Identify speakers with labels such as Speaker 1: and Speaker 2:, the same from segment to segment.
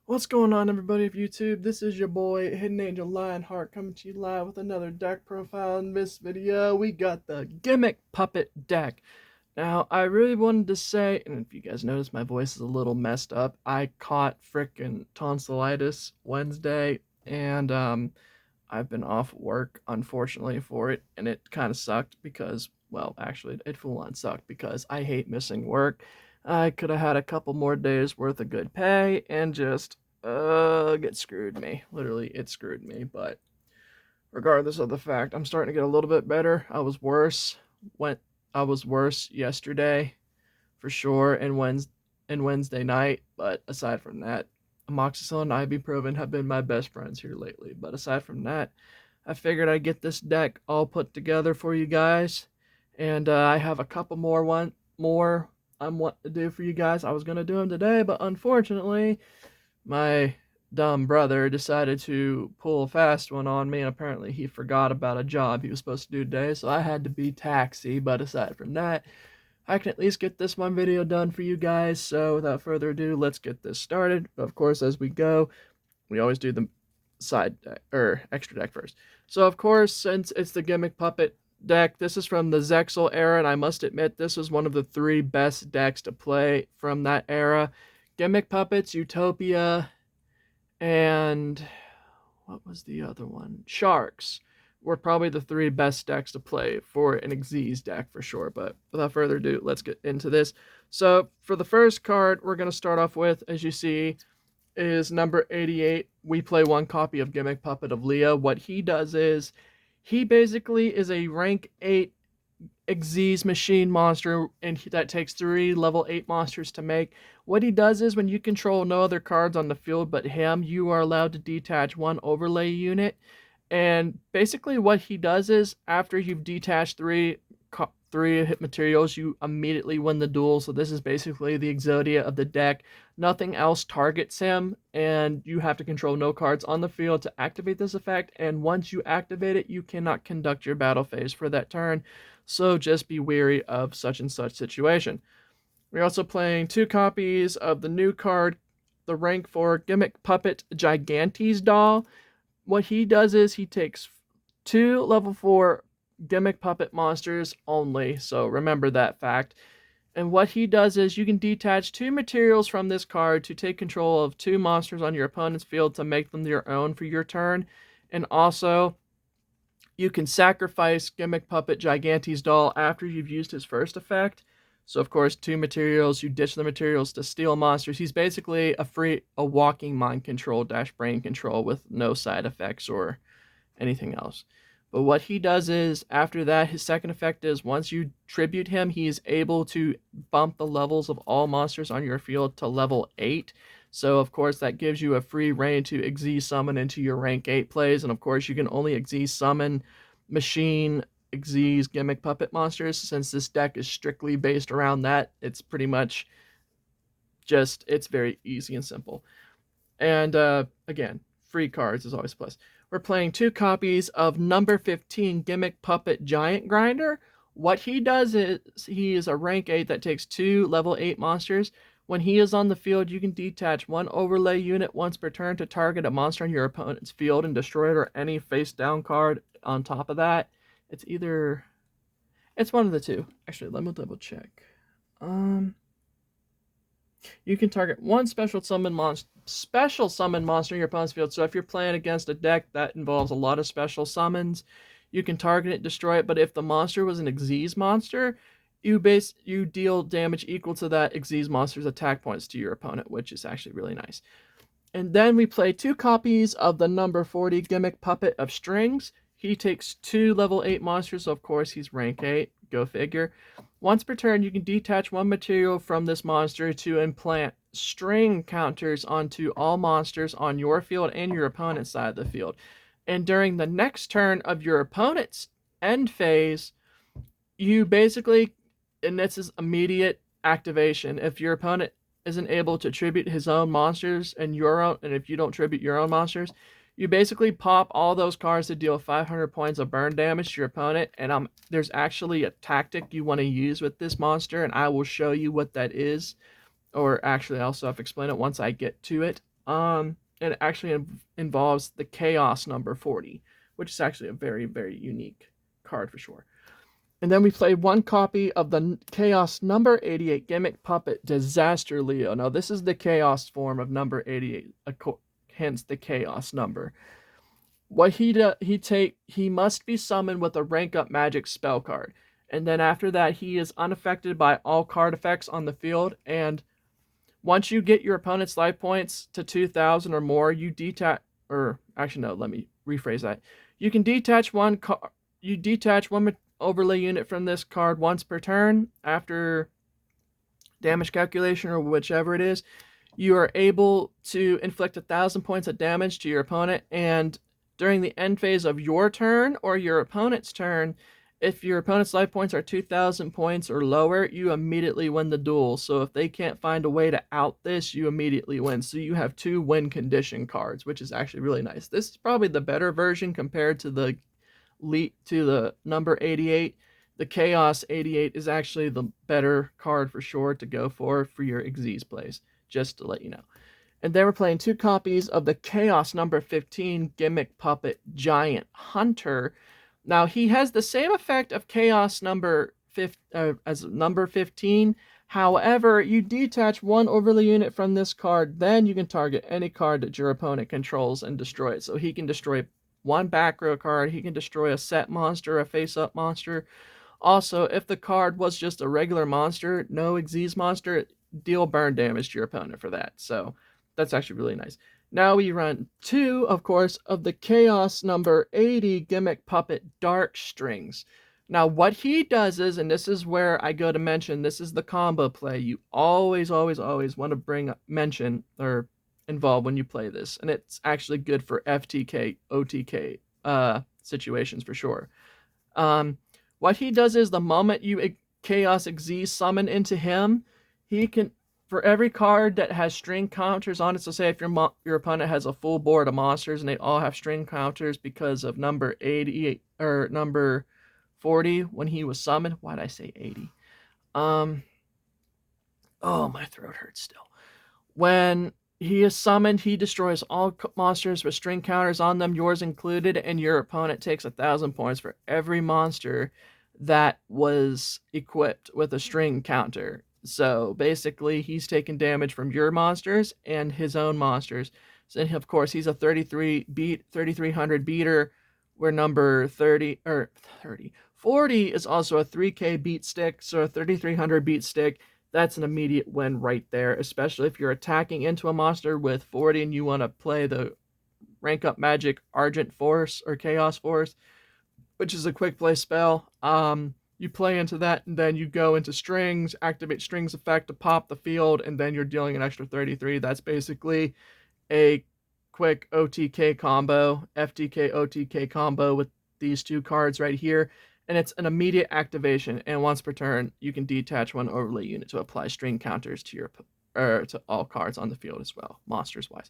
Speaker 1: What's going on, everybody of YouTube? This is your boy Hidden Angel Lionheart coming to you live with another deck profile. In this video we got the Gimmick Puppet deck. Now I really wanted to say, and if you guys notice my voice is a little messed up, I caught frickin' tonsillitis Wednesday, and I've been off work unfortunately for it, and it kind of sucked because, well, actually it full on sucked because I hate missing work. I could have had a couple more days worth of good pay and just it screwed me. Literally, it screwed me. But regardless of the fact, I'm starting to get a little bit better. I was worse yesterday for sure, and Wednesday night. But aside from that, amoxicillin and ibuprofen have been my best friends here lately. But aside from that, I figured I'd get this deck all put together for you guys, and I have a couple more I'm wanting to do for you guys. I was gonna do them today, but unfortunately, my dumb brother decided to pull a fast one on me, and apparently he forgot about a job he was supposed to do today, so I had to be taxi. But aside from that, I can at least get this one video done for you guys. So without further ado, let's get this started. Of course, as we go, we always do the side deck or extra deck first. So of course, since it's the Gimmick Puppet deck, this is from the ZEXAL era, and I must admit this was one of the 3 best decks to play from that era. Gimmick Puppets, Utopia, and what was the other one? Sharks were probably the 3 best decks to play for an XYZ deck for sure. But without further ado, let's get into this. So for the first card we're going to start off with, as you see, is number 88. We play 1 copy of Gimmick Puppet of Leah. What he does is, he basically is a rank 8 XYZ machine monster, and that takes 3 level 8 monsters to make. What he does is, when you control no other cards on the field but him, you are allowed to detach 1 overlay unit. And basically what he does is, after you've detached 3 hit materials, you immediately win the duel. So this is basically the Exodia of the deck. Nothing else targets him, and you have to control no cards on the field to activate this effect. And once you activate it, you cannot conduct your battle phase for that turn. So just be wary of such and such situation. We're also playing 2 copies of the new card, the rank 4 Gimmick Puppet Gigantes doll. What he does is, he takes 2 level 4 Gimmick Puppet monsters only, so remember that fact. And what he does is, you can detach 2 materials from this card to take control of 2 monsters on your opponent's field to make them your own for your turn. And also, you can sacrifice Gimmick Puppet Gigantes doll after you've used his first effect. So of course, 2 materials, you ditch the materials to steal monsters. He's basically a walking mind control / brain control with no side effects or anything else. But what he does is, after that, his second effect is, once you tribute him, he is able to bump the levels of all monsters on your field to level 8. So of course that gives you a free reign to XYZ summon into your rank 8 plays. And of course you can only XYZ summon machine XYZ Gimmick Puppet monsters. Since this deck is strictly based around that, it's pretty much just, it's very easy and simple. And again, free cards is always a plus. We're playing 2 copies of number 15 Gimmick Puppet Giant Grinder. What he does is, he is a rank 8 that takes 2 level 8 monsters. When he is on the field, you can detach 1 overlay unit once per turn to target a monster on your opponent's field and destroy it, or any face down card on top of that. It's one of the 2. Actually, let me double check. You can target 1 special summon monster in your opponent's field. So if you're playing against a deck that involves a lot of special summons, you can target it, destroy it. But if the monster was an XYZ monster, you deal damage equal to that XYZ monster's attack points to your opponent, which is actually really nice. And then we play 2 copies of the number 40 Gimmick Puppet of Strings. He takes 2 level 8 monsters, so of course he's rank 8. Go figure. Once per turn, you can detach 1 material from this monster to implant string counters onto all monsters on your field and your opponent's side of the field. And during the next turn of your opponent's end phase, you basically, and this is immediate activation, if your opponent isn't able to tribute his own monsters and if you don't tribute your own monsters, you basically pop all those cards to deal 500 points of burn damage to your opponent. And there's actually a tactic you want to use with this monster, and I will show you what that is or actually I also have to explain it once I get to it. It actually involves the Chaos number 40, which is actually a very, very unique card for sure. And then we play one copy of the Chaos number 88 Gimmick Puppet Disaster Leo. Now this is the Chaos form of number 88, hence the Chaos number. What he must be summoned with a rank up magic spell card. And then after that, he is unaffected by all card effects on the field. And once you get your opponent's life points to 2,000 or more, you detach, or actually no, let me rephrase that. You can detach one overlay unit from this card once per turn after damage calculation or whichever it is. You are able to inflict 1,000 points of damage to your opponent, and during the end phase of your turn or your opponent's turn, if your opponent's life points are 2,000 points or lower, you immediately win the duel. So if they can't find a way to out this, you immediately win. So you have 2 win condition cards, which is actually really nice. This is probably the better version compared to the number 88. The Chaos 88 is actually the better card for sure to go for your XYZ plays, just to let you know. And then we're playing 2 copies of the Chaos number 15 Gimmick Puppet Giant Hunter. Now, he has the same effect of Chaos number 15. However, you detach one overlay unit from this card, then you can target any card that your opponent controls and destroy it. So he can destroy one back row card, he can destroy a set monster, a face-up monster. Also, if the card was just a regular monster, no XYZ monster, deal burn damage to your opponent for that. So that's actually really nice. Now we run 2, of course, of the Chaos number 80 Gimmick Puppet Dark Strings. Now what he does is, and this is where I go to mention, this is the combo play you always want to mention or involve when you play this. And it's actually good for FTK, OTK situations for sure. What he does is the moment you Chaos XYZ summon into him, he can, for every card that has string counters on it, so say if your opponent has a full board of monsters and they all have string counters because of number 80 or number 40 when he was summoned. Why'd I say 80? Oh, my throat hurts still. When he is summoned, he destroys all monsters with string counters on them, yours included, and your opponent takes 1,000 points for every monster that was equipped with a string counter. So basically, he's taking damage from your monsters and his own monsters. So, and of course, he's a 3300 beater, where number 40 is also a 3K beat stick. So a 3300 beat stick, that's an immediate win right there, especially if you're attacking into a monster with 40 and you want to play the rank up magic Argent Force or Chaos Force, which is a quick play spell. You play into that, and then you go into strings, activate strings effect to pop the field, and then you're dealing an extra 33. That's basically a quick OTK combo, FTK OTK combo with these 2 cards right here. And it's an immediate activation, and once per turn, you can detach one overlay unit to apply string counters to to all cards on the field as well, monsters-wise.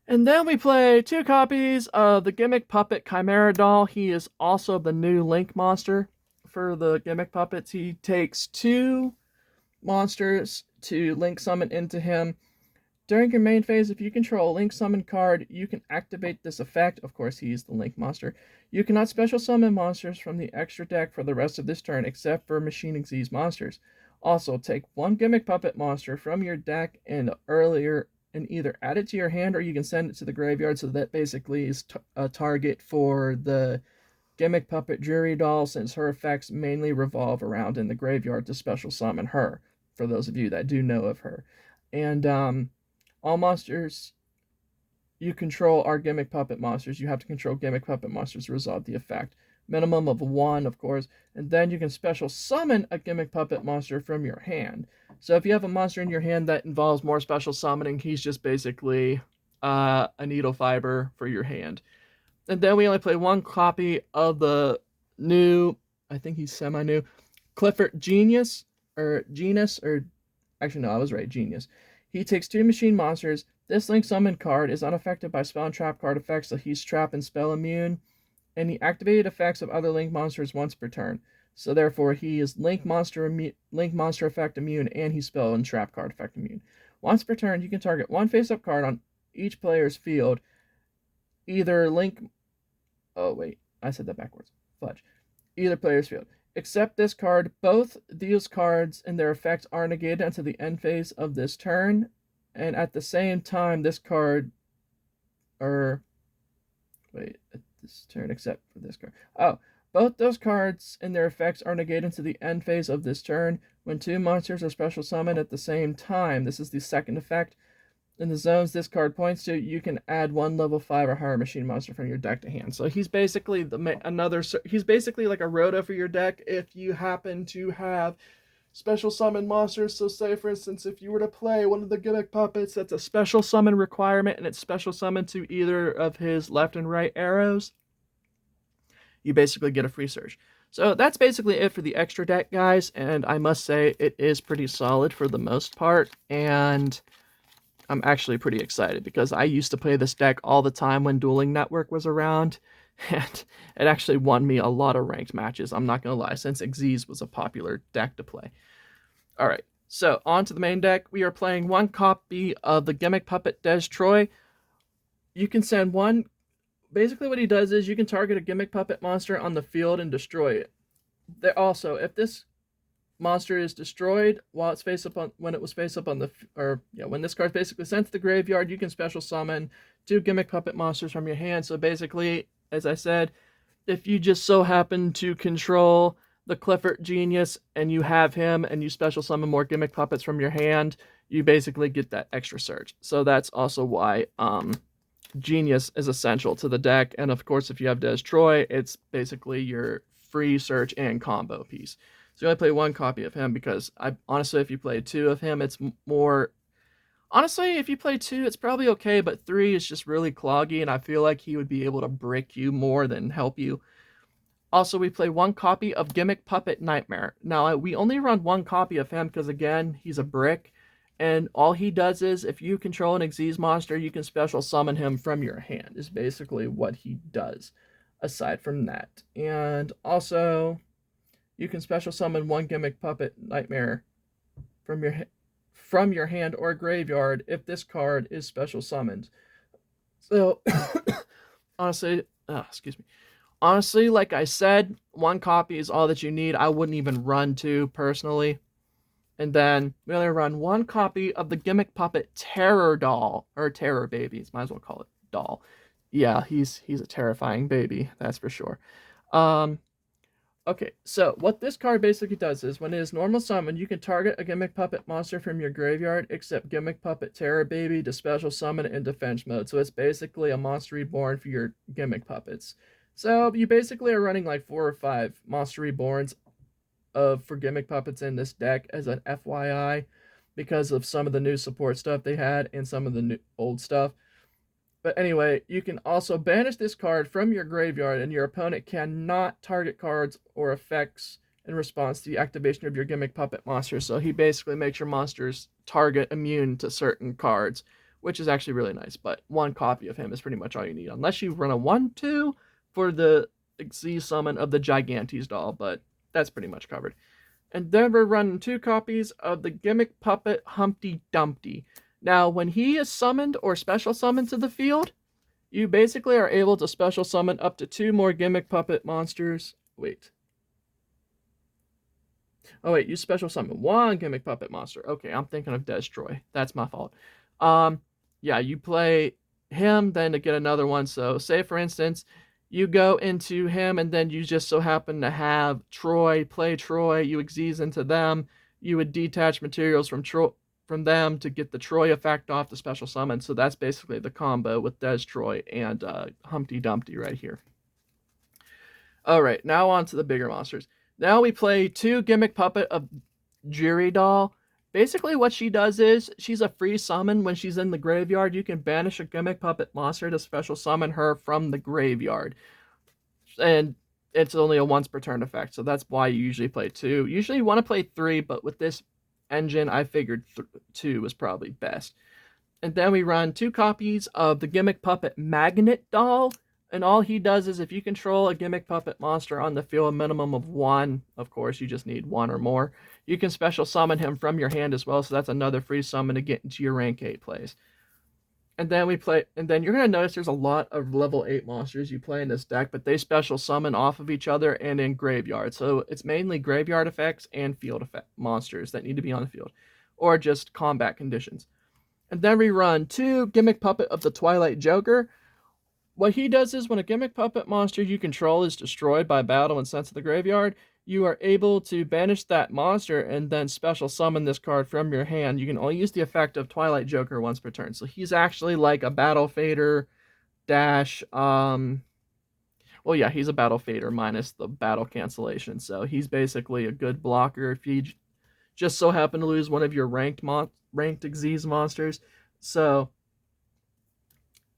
Speaker 1: And then we play 2 copies of the Gimmick Puppet Chimera Doll. He is also the new Link monster for the Gimmick Puppets. He takes 2 monsters to Link summon into him. During your main phase, if you control a Link summon card, you can activate this effect. Of course, he's the Link monster. You cannot special summon monsters from the extra deck for the rest of this turn, except for Machine XYZ monsters. Also, take 1 Gimmick Puppet monster from your deck and either add it to your hand or you can send it to the graveyard. So that basically is a target for the Gimmick Puppet Jury Doll, since her effects mainly revolve around in the graveyard to special summon her, for those of you that do know of her. And all monsters you control are Gimmick Puppet monsters. You have to control Gimmick Puppet monsters to resolve the effect. Minimum of 1, of course. And then you can special summon a Gimmick Puppet monster from your hand. So if you have a monster in your hand that involves more special summoning, he's just basically a needle fiber for your hand. And then we only play 1 copy of the new, I think he's semi-new, Clifford Genius, actually no, I was right, Genius. He takes 2 machine monsters. This Link summon card is unaffected by spell and trap card effects, so he's trap and spell immune. And he activated effects of other Link monsters once per turn. So therefore, he is Link Monster Effect immune, and he's Spell and Trap card effect immune. Once per turn, you can target one face-up card on each player's field. Either Link... Oh, wait. I said that backwards. Fudge. Either player's field. Except this card, both these cards and their effects are negated until the end phase of this turn. And at the same time, this card... At this turn, except for this card. Oh, both those cards and their effects are negated into the end phase of this turn. When two monsters are special summoned at the same time, this is the second effect. In the zones this card points to, you can add one level 5 or higher machine monster from your deck to hand. So he's basically he's basically like a Rhoda for your deck if you happen to have special summon monsters. So say, for instance, if you were to play one of the Gimmick puppets that's a special summon requirement and it's special summon to either of his left and right arrows, you basically get a free search. So that's basically it for the extra deck, guys, and I must say it is pretty solid for the most part, and I'm actually pretty excited because I used to play this deck all the time when Dueling Network was around, and it actually won me a lot of ranked matches, I'm not going to lie, since XYZ was a popular deck to play. Alright, so on to the main deck. We are playing one copy of the Gimmick Puppet Des Troy. You can send one... Basically what he does is you can target a Gimmick Puppet monster on the field and destroy it. Also, if this monster is destroyed while it's when this card's basically sent to the graveyard, you can special summon 2 Gimmick Puppet monsters from your hand. So basically, as I said, if you just so happen to control the Clifford Genius and you have him and you special summon more Gimmick Puppets from your hand, you basically get that extra surge. So that's also why Genius is essential to the deck. And of course, if you have Des Troy, it's basically your free search and combo piece. So you only play one copy of him because honestly, if you play 2 of him, it's more... Honestly, if you play 2, it's probably okay, but 3 is just really cloggy, and I feel like he would be able to brick you more than help you. Also, we play one copy of Gimmick Puppet Nightmare. Now, we only run one copy of him because, again, he's a brick, and all he does is, if you control an XYZ monster, you can special summon him from your hand, is basically what he does, aside from that. And also... you can special summon one Gimmick Puppet Nightmare from your hand or graveyard if this card is special summoned. So, honestly, honestly, like I said, one copy is all that you need. I wouldn't even run 2 personally. And then we only run one copy of the Gimmick Puppet Terror Doll, or Terror Babies. Might as well call it doll. Yeah, he's a terrifying baby, that's for sure. Okay, so what this card basically does is, when it is normal summon, you can target a Gimmick Puppet monster from your graveyard, except Gimmick Puppet Terror Baby, to special summon in defense mode. So it's basically a monster reborn for your Gimmick Puppets. So you basically are running like 4 or 5 monster reborns for Gimmick Puppets in this deck as an FYI, because of some of the new support stuff they had and some of the new old stuff. But anyway, you can also banish this card from your graveyard, and your opponent cannot target cards or effects in response to the activation of your Gimmick Puppet monster. So he basically makes your monsters target immune to certain cards, which is actually really nice. But one copy of him is pretty much all you need, unless you run a 1/2 for the XYZ summon of the Gigantes doll, but that's pretty much covered. And then we're running 2 copies of the Gimmick Puppet Humpty Dumpty. Now, when he is summoned or special summoned to the field, you basically are able to special summon up to 2 more Gimmick Puppet monsters. You special summon 1 Gimmick Puppet monster. Okay, I'm thinking of Des Troy. That's my fault. Yeah, you play him, then to get another one. So, say for instance, you go into him, and then you just so happen to have Troy, play Troy, you XYZ into them, you would detach materials from them to get the Troy effect off the special summon. So that's basically the combo with Des Troy and Humpty Dumpty right here. Alright, now on to the bigger monsters. Now we play 2 Gimmick Puppet of Jury Doll. Basically what she does is, she's a free summon. When she's in the graveyard, you can banish a Gimmick Puppet monster to special summon her from the graveyard. And it's only a once per turn effect, so that's why you usually play 2. Usually you want to play 3, but with this engine, I figured 2 was probably best. And then we run 2 copies of the Gimmick Puppet Magnet Doll. And all he does is if you control a Gimmick Puppet monster on the field, a minimum of 1, of course, you just need 1 or more, you can special summon him from your hand as well, so that's another free summon to get into your rank 8 plays. And then you're going to notice there's a lot of level 8 monsters you play in this deck, but they special summon off of each other and in graveyard. So it's mainly graveyard effects and field effect monsters that need to be on the field, or just combat conditions. And then we run 2 Gimmick Puppet of the Twilight Joker. What he does is when a Gimmick Puppet monster you control is destroyed by battle and sent to the graveyard, you are able to banish that monster and then special summon this card from your hand. You can only use the effect of Twilight Joker once per turn. So he's actually like a Battle Fader dash, well, yeah, he's a Battle Fader minus the battle cancellation. So he's basically a good blocker if you just so happen to lose one of your ranked Xyz monsters. So,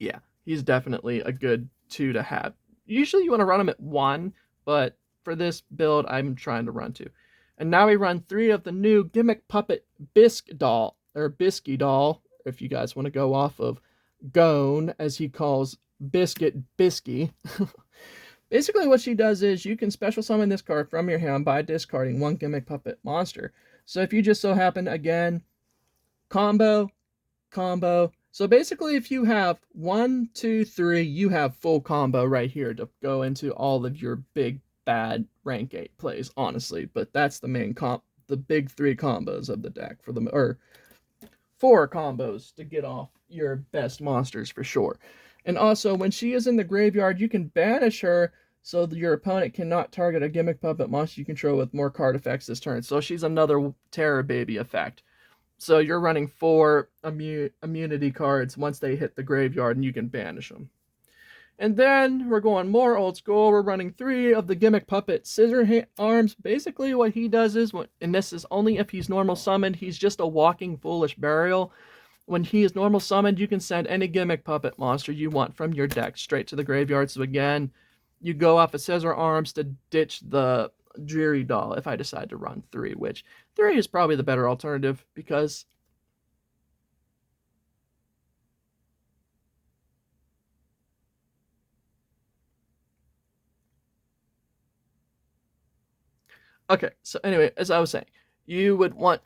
Speaker 1: yeah, he's definitely a good 2 to have. Usually you want to run him at 1, but for this build, I'm trying to run 2. And now we run 3 of the new Gimmick Puppet Bisky doll, if you guys want to go off of Gone, as he calls Biscuit Bisky. Basically what she does is you can special summon this card from your hand by discarding 1 Gimmick Puppet monster. So if you just so happen, again, combo. So basically if you have 1, 2, 3, you have full combo right here to go into all of your big bad rank 8 plays, honestly. But that's the main the big 3 combos of the deck or 4 combos to get off your best monsters for sure. And also when she is in the graveyard, you can banish her so that your opponent cannot target a Gimmick Puppet monster you control with more card effects this turn. So she's another Terror Baby effect. So you're running 4 immunity cards once they hit the graveyard, and you can banish them. And then we're going more old school. We're running 3 of the Gimmick Puppet Scissor Arms. Basically what he does is, and this is only if he's normal summoned, he's just a walking Foolish Burial. When he is normal summoned, you can send any Gimmick Puppet monster you want from your deck straight to the graveyard. So again, you go off of Scissor Arms to ditch the Dreary Doll if I decide to run 3, which 3 is probably the better alternative because okay, so anyway, as I was saying, you would want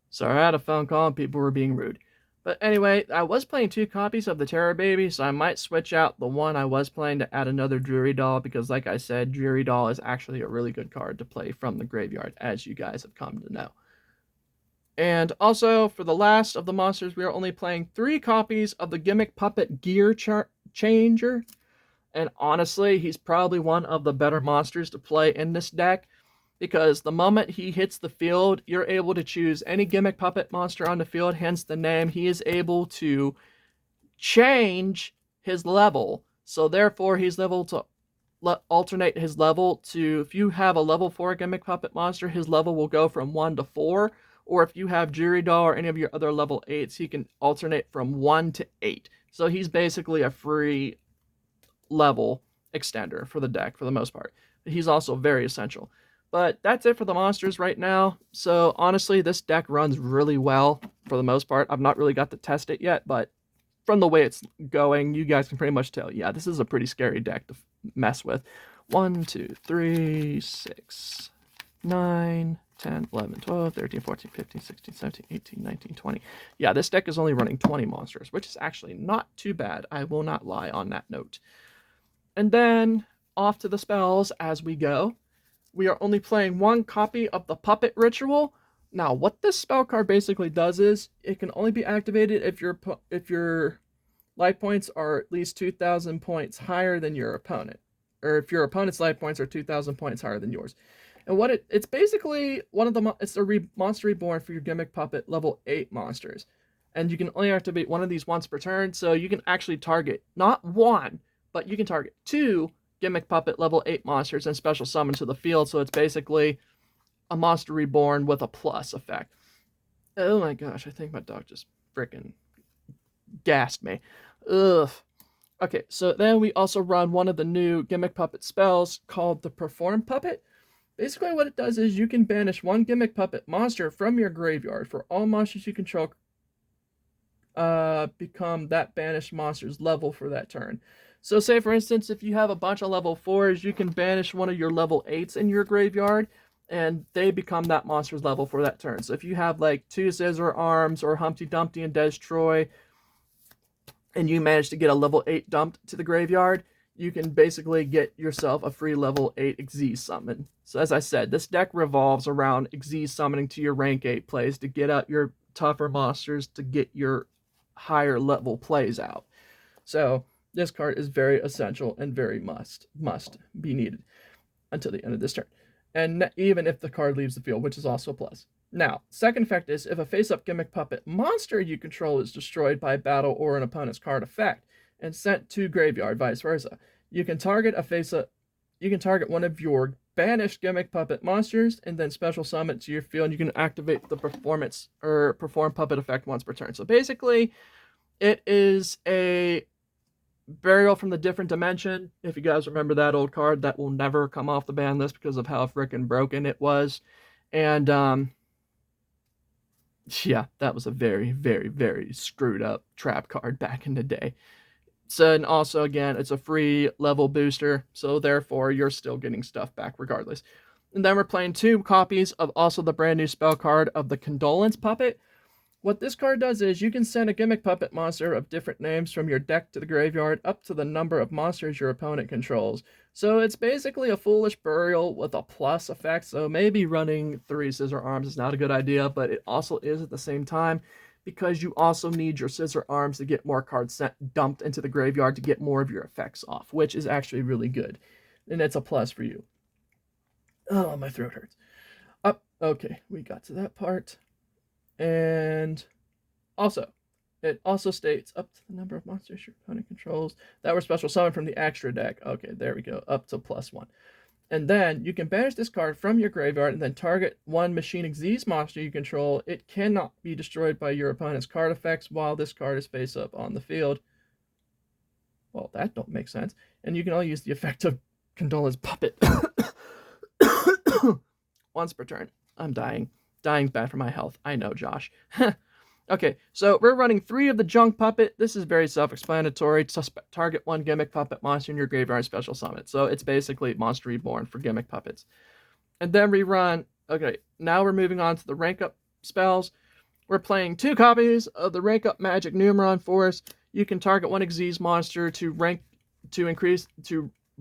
Speaker 1: sorry, I had a phone call and people were being rude. But anyway, I was playing 2 copies of the Terror Baby, so I might switch out the one I was playing to add another Dreary Doll, because like I said, Dreary Doll is actually a really good card to play from the graveyard, as you guys have come to know. And also, for the last of the monsters, we are only playing 3 copies of the Gimmick Puppet Gear Changer. And honestly, he's probably one of the better monsters to play in this deck, because the moment he hits the field, you're able to choose any Gimmick Puppet monster on the field, hence the name. He is able to change his level. So therefore, he's able to alternate his level to, if you have a level 4 Gimmick Puppet monster, his level will go from 1 to 4. Or if you have Dreary Doll or any of your other level 8s, he can alternate from 1 to 8. So he's basically a free level extender for the deck for the most part. He's also very essential. But that's it for the monsters right now. So honestly, this deck runs really well for the most part. I've not really got to test it yet, but from the way it's going, you guys can pretty much tell, yeah, this is a pretty scary deck to mess with. 1, 2, 3, 6, 9, 10, 11, 12, 13, 14, 15, 16, 17, 18, 19, 20. Yeah, this deck is only running 20 monsters, which is actually not too bad. I will not lie on that note. And then off to the spells as we go. We are only playing 1 copy of the Puppet Ritual. Now, what this spell card basically does is, it can only be activated if your life points are at least 2,000 points higher than your opponent. Or if your opponent's life points are 2,000 points higher than yours. And what it's basically it's a monster reborn for your Gimmick Puppet level 8 monsters. And you can only activate one of these once per turn, so you can actually target, not 1, but you can target 2 Gimmick Puppet level 8 monsters and special summon to the field, so it's basically a monster reborn with a plus effect. Oh my gosh, I think my dog just freaking gassed me. Ugh. Okay, so then we also run one of the new Gimmick Puppet spells called the Perform Puppet. Basically, what it does is you can banish one Gimmick Puppet monster from your graveyard. For all monsters you control become that banished monster's level for that turn. So say, for instance, if you have a bunch of level 4s, you can banish one of your level 8s in your graveyard, and they become that monster's level for that turn. So if you have like 2 Scissor Arms or Humpty Dumpty and Destroy, and you manage to get a level 8 dumped to the graveyard, you can basically get yourself a free level 8 XYZ summon. So as I said, this deck revolves around XYZ summoning to your rank 8 plays to get out your tougher monsters to get your higher level plays out. So this card is very essential and very must be needed until the end of this turn. And even if the card leaves the field, which is also a plus. Now, second effect is if a face-up Gimmick Puppet monster you control is destroyed by battle or an opponent's card effect and sent to graveyard, vice versa. You can target one of your banished Gimmick Puppet monsters and then special summon it to your field, and you can activate the perform puppet effect once per turn. So basically, it is a Burial from the Different Dimension. If you guys remember that old card, that will never come off the ban list because of how frickin' broken it was. And yeah, that was a very, very, very screwed up trap card back in the day. So, and also, again, it's a free level booster, so therefore you're still getting stuff back regardless. And then we're playing 2 copies of also the brand new spell card of the Condolence Puppet. What this card does is you can send a Gimmick Puppet monster of different names from your deck to the graveyard up to the number of monsters your opponent controls. So it's basically a Foolish Burial with a plus effect, so maybe running 3 Scissor Arms is not a good idea, but it also is at the same time, because you also need your Scissor Arms to get more cards dumped into the graveyard to get more of your effects off, which is actually really good. And it's a plus for you. Oh, my throat hurts. Okay, we got to that part. And also, it also states up to the number of monsters your opponent controls that were special summoned from the extra deck. Okay, there we go, up to +1. And then you can banish this card from your graveyard and then target one Machine XYZ monster you control. It cannot be destroyed by your opponent's card effects while this card is face up on the field. Well, that don't make sense. And you can only use the effect of Condolence Puppet once per turn. I'm dying. Dying's bad for my health. I know, Josh. Okay, so we're running 3 of the Junk Puppet. This is very self-explanatory. Target one Gimmick Puppet monster in your graveyard special summon. So it's basically Monster Reborn for Gimmick Puppets. And then we run... Okay, now we're moving on to the rank up spells. We're playing 2 copies of the Rank Up Magic Numeron Force. You can target one XYZ monster to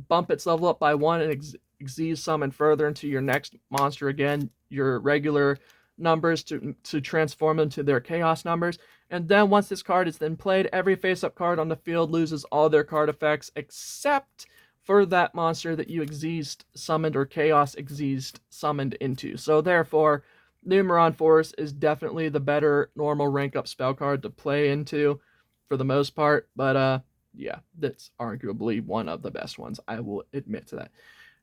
Speaker 1: bump its level up by 1 and XYZ summon further into your next monster again, your regular numbers to transform them to their chaos numbers. And then once this card is then played, every face-up card on the field loses all their card effects except for that monster that you XYZ summoned or chaos XYZ summoned into. So therefore, Numeron Force is definitely the better normal rank up spell card to play into for the most part. But yeah, that's arguably one of the best ones. I will admit to that.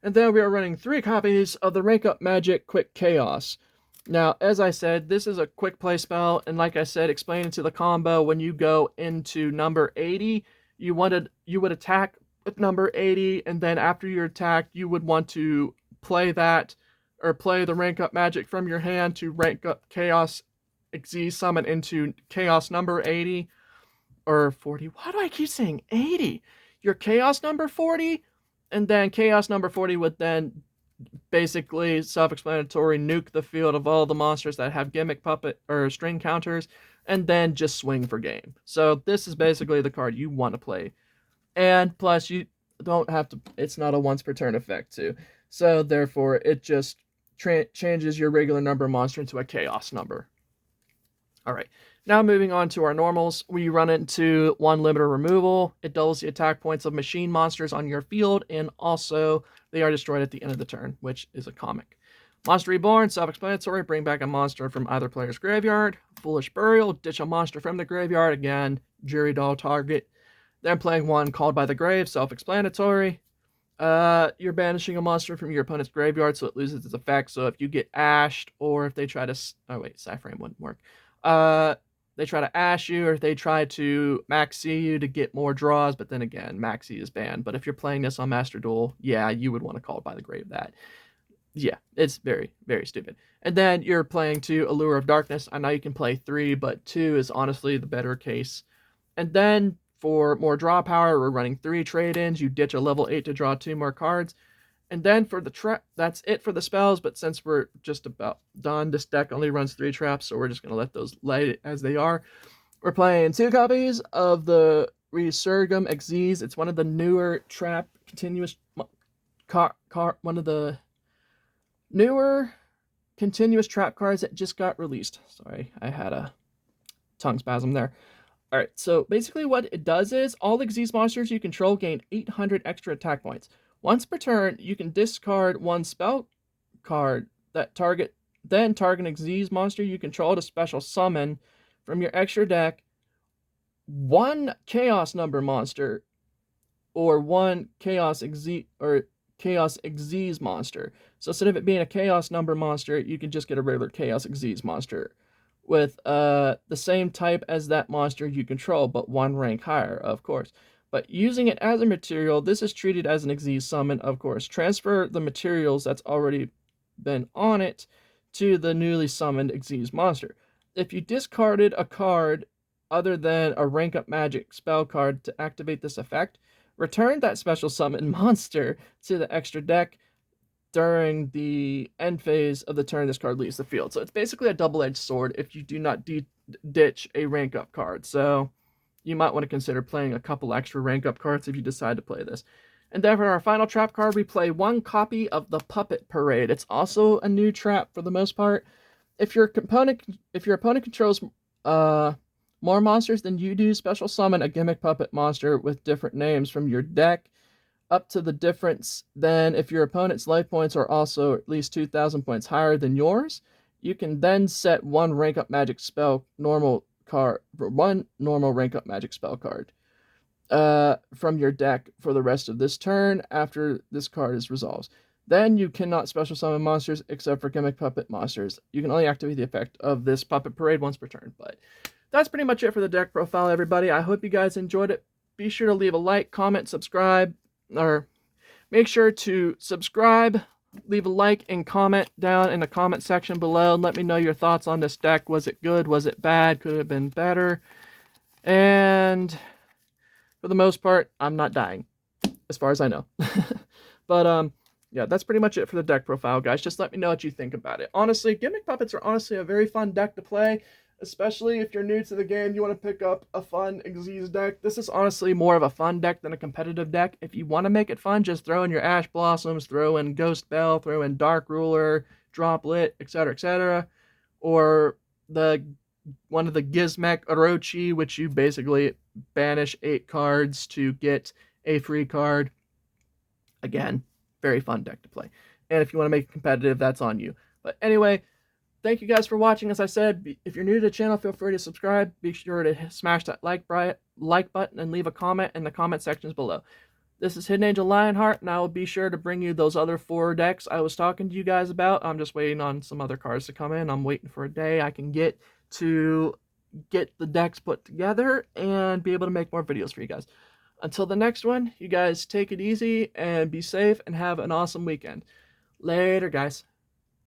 Speaker 1: And then we are running 3 copies of the Rank Up Magic Quick Chaos. Now, as I said, this is a quick play spell, and like I said, explaining to the combo, when you go into number 80, you would attack with number 80, and then after your attack, you would want to play that, or play the Rank Up Magic from your hand to rank up Chaos XYZ summon into Chaos number 80, or 40. Why do I keep saying 80? Your Chaos number 40, and then Chaos number 40 would then basically, self-explanatory, nuke the field of all the monsters that have Gimmick Puppet or string counters, and then just swing for game. So this is basically the card you want to play. And plus, you don't have to, it's not a once per turn effect too. So therefore, it just changes your regular number monster into a chaos number. Alright, now moving on to our normals, we run into 1 limiter removal. It doubles the attack points of machine monsters on your field, and also they are destroyed at the end of the turn, which is a comic. Monster Reborn, self-explanatory, bring back a monster from either player's graveyard. Foolish Burial, ditch a monster from the graveyard, again, jury doll target. Then playing 1 Called by the Grave, self-explanatory. You're banishing a monster from your opponent's graveyard, so it loses its effect. So if you get ashed, or if they try to... Oh wait, Cyframe wouldn't work. They try to ash you, or if they try to maxi you to get more draws, but then again, maxi is banned. But if you're playing this on Master Duel, yeah, you would want to Call by the Grave that. Yeah, it's very, very stupid. And then you're playing 2 Allure of Darkness. I know you can play 3, but 2 is honestly the better case. And then for more draw power, we're running 3 trade-ins. You ditch a level 8 to draw 2 more cards. And then for the trap, that's it for the spells. But since we're just about done, this deck only runs 3 traps, so we're just going to let those lay as they are. We're playing 2 copies of the Resurgam XYZ. It's one of the newer trap continuous one of the newer continuous trap cards that just got released. Sorry, I had a tongue spasm there. Alright, so basically what it does is all XYZ monsters you control gain 800 extra attack points. Once per turn, you can discard 1 spell card that target an XYZ monster you control to special summon from your extra deck 1 chaos number monster or 1 chaos XYZ monster. So instead of it being a chaos number monster, you can just get a regular chaos XYZ monster with the same type as that monster you control, but 1 rank higher, of course. But using it as a material, this is treated as an XYZ summon, of course. Transfer the materials that's already been on it to the newly summoned XYZ monster. If you discarded a card other than a rank up magic spell card to activate this effect, return that special summon monster to the extra deck during the end phase of the turn this card leaves the field. So it's basically a double-edged sword if you do not ditch a rank up card. So you might want to consider playing a couple extra rank up cards if you decide to play this. And then for our final trap card, we play 1 copy of the Puppet Parade. It's also a new trap for the most part. If your opponent controls more monsters than you do, special summon a Gimmick Puppet monster with different names from your deck up to the difference. Then if your opponent's life points are also at least 2,000 points higher than yours, you can then set 1 rank up magic spell normal card, 1 normal rank up magic spell card from your deck for the rest of this turn after this card is resolved. Then you cannot special summon monsters except for Gimmick Puppet monsters. You can only activate the effect of this Puppet Parade once per turn. But that's pretty much it for the deck profile, everybody. I hope you guys enjoyed it. Be sure to leave a like, comment, subscribe, or make sure to subscribe, leave a like, and comment down in the comment section below. And let me know your thoughts on this deck. Was it good? Was it bad? Could it have been better? And for the most part, I'm not dying, as far as I know. But, yeah, that's pretty much it for the deck profile, guys. Just let me know what you think about it. Honestly, Gimmick Puppets are honestly a very fun deck to play, especially if you're new to the game, you want to pick up a fun XYZ deck. This is honestly more of a fun deck than a competitive deck. If you want to make it fun, just throw in your Ash Blossoms, throw in Ghost Bell, throw in Dark Ruler, Droplet, etc., etc., or one of the Gizmek Orochi, which you basically banish 8 cards to get a free card. Again, very fun deck to play. And if you want to make it competitive, that's on you. But anyway, thank you guys for watching. As I said, if you're new to the channel, feel free to subscribe. Be sure to smash that like button and leave a comment in the comment sections below. This is Hidden Angel Lionheart, and I will be sure to bring you those other 4 decks I was talking to you guys about. I'm just waiting on some other cards to come in. I'm waiting for a day I can get to get the decks put together and be able to make more videos for you guys. Until the next one, you guys take it easy and be safe and have an awesome weekend. Later, guys.